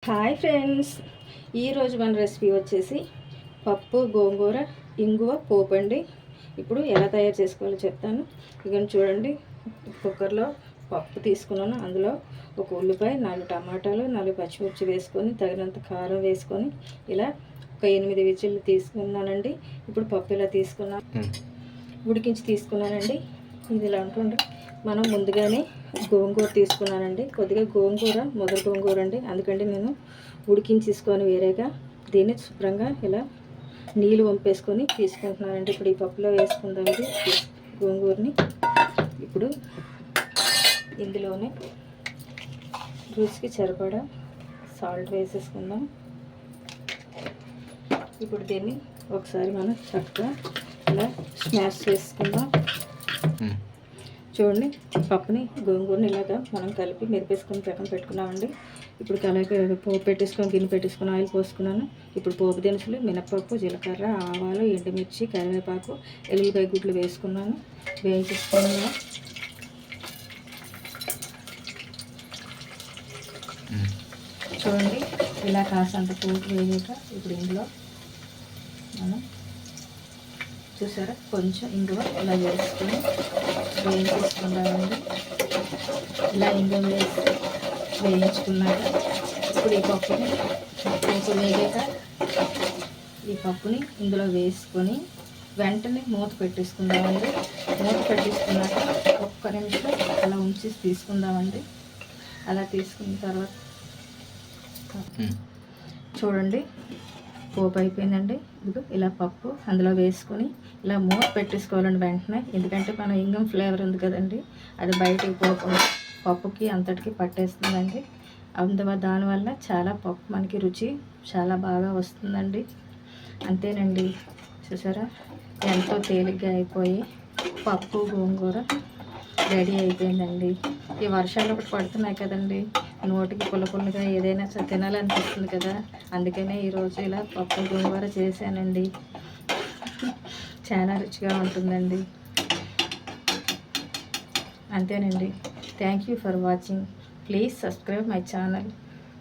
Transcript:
Hi friends, ఈరోజు మన recipe వచ్చేసి పప్పు గోంగూర ఇంగువ పోపు అండి. ఇప్పుడు ఎలా తయారు చేసుకోవాలో చెప్తాను. ఇక చూడండి, కుక్కర్లో పప్పు తీసుకున్నాను. అందులో ఒక ఉల్లిపాయ, 4 టమాటాలు, 4 పచ్చిమిర్చి వేసుకొని తగినంత కారం వేసుకొని ఇలా ఒక 8 విజిల్లు తీసుకున్నానండి. ఇప్పుడు పప్పు ఇలా ఉడికించి తీసుకున్నానండి. ఇది ఇలా ఉంటుంది. మనం ముందుగానే గోంగూర తీసుకున్నానండి. కొద్దిగా గోంగూర మొదటి గోంగూర అండి, అందుకంటే నేను ఉడికించేసుకొని వేరేగా దీన్ని శుభ్రంగా ఇలా నీళ్ళు వంపేసుకొని తీసుకుంటున్నానండి. ఇప్పుడు ఈ పప్పులో వేసుకుందామండి గోంగూరని. ఇప్పుడు ఇందులోనే రుచికి సరిపడా సాల్ట్ వేసేసుకుందాం. ఇప్పుడు దీన్ని ఒకసారి మనం చక్కగా ఇలా స్మాష్ చేసుకుందాం. చూడండి, పప్పుని గోంగూరని ఇలాగా మనం కలిపి మెరిపేసుకొని పక్కన పెట్టుకున్నామండి. ఇప్పుడు అలాగే పోపు పెట్టేసుకొని గిన్నె పెట్టేసుకొని ఆయిల్ పోసుకున్నాను. ఇప్పుడు పోపు దినుసులు మినపప్పు, జీలకర్ర, ఆవాలు, ఎండుమిర్చి, కరివేపాకు, ఎల్లుల్లిపాయ గుడ్లు వేసుకున్నాను. వేయించుకున్నాను. చూడండి, ఇలా కాసంత పోపు వేయక ఇప్పుడు ఇందులో మనం చూసారా కొంచెం ఇంగువ ఇలా వేసుకొని వేయించుకుందామండి. ఇలా ఇంగువ వేసి వేయించుకున్నాక ఇప్పుడు ఈ పప్పుని వేగాక ఈ పప్పుని ఇందులో వేసుకొని వెంటనే మూత పెట్టేసుకుందామండి. మూత పెట్టేసుకున్నాక ఒక్క నిమిషం అలా ఉంచి తీసుకుందామండి. అలా తీసుకున్న తర్వాత చూడండి, పోపు అయిపోయిందండి. ఇప్పుడు ఇలా పప్పు అందులో వేసుకొని ఇలా మూత పెట్టేసుకోవాలండి వెంటనే. ఎందుకంటే మన ఇంగం ఫ్లేవర్ ఉంది కదండి, అది బయటకు పోకుండా పప్పుకి అంతటికి పట్టేస్తుందండి. దానివల్ల చాలా పప్పు మనకి రుచి చాలా బాగా వస్తుందండి. అంతేనండి, చూసారా ఎంతో తేలిగ్గా అయిపోయి పప్పు గోంగూర రెడీ అయిపోయిందండి. ఈ వర్షాలు ఒకటి పడుతున్నాయి కదండి, నోటికి పుల్లగా ఏదైనా తినాలనిపిస్తుంది కదా, అందుకనే ఈరోజు ఇలా పప్పు గోంగూర చేశానండి. చాలా రుచిగా ఉంటుందండి. అంతేనండి. Thank you for watching. Please subscribe my channel.